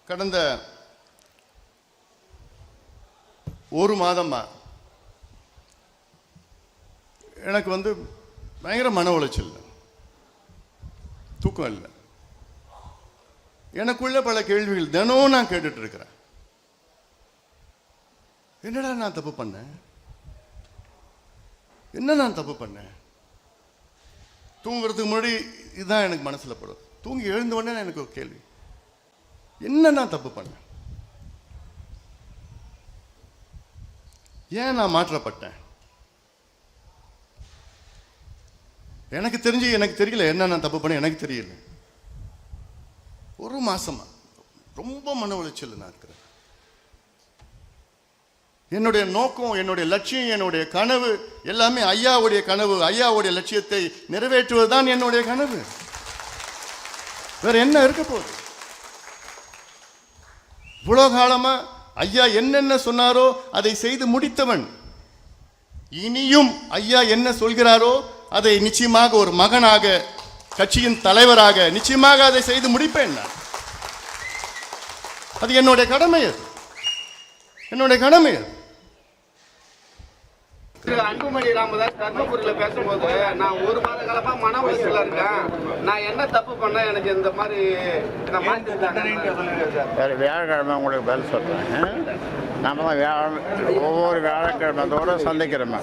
கடந்த ஒரு மாதமா எனக்கு பயங்கர மன உளைச்சல், தூக்கம் இல்லை. எனக்குள்ள பல கேள்விகள் தினம் நான் கேட்டுட்டு இருக்கிறேன். என்னடா நான் தப்பு பண்ணேன்? என்ன நான் தப்பு பண்ணேன்? தூங்குறதுக்கு முன்னாடி இதுதான் எனக்கு மனசுல படும். தூங்கி எழுந்த உடனே எனக்கு ஒரு கேள்வி, என்ன நான் தப்பு பண்ணேன்? ஏன் நான் மாற்றப்பட்டேன்? எனக்கு தெரியல என்ன நான் தப்பு பண்ண. எனக்கு தெரியல. ஒரு மாசமா ரொம்ப மன உளைச்சல் நான் இருக்கிறேன். என்னுடைய நோக்கம், என்னுடைய லட்சியம், என்னுடைய கனவு எல்லாமே ஐயாவுடைய கனவு, ஐயாவுடைய லட்சியத்தை நிறைவேற்றுவதுதான் என்னுடைய கனவு. வேற என்ன இருக்க போகுது? இவ்வளவு காலமா ஐயா என்னென்ன சொன்னாரோ அதை செய்து முடித்தவன். இனியும் ஐயா என்ன சொல்கிறாரோ அதை நிச்சயமாக ஒரு மகனாக, கட்சியின் தலைவராக நிச்சயமாக அதை செய்து முடிப்பேன். அது என்னுடைய கடமை. என்னுடைய கடமை. அன்புமணி ராமதாஸ் தர்மபுரியில பேசும்போது, நான் ஒரு மாத காலமா மன உளைச்சல இருக்கேன், நான் என்ன தப்பு பண்ண எனக்கு இந்த மாதிரி வியாழக்கிழமை உங்களுக்கு பதில் சொல்றேன். நாம தான் ஒவ்வொரு வியாழக்கிழமை சந்திக்கிறோம்.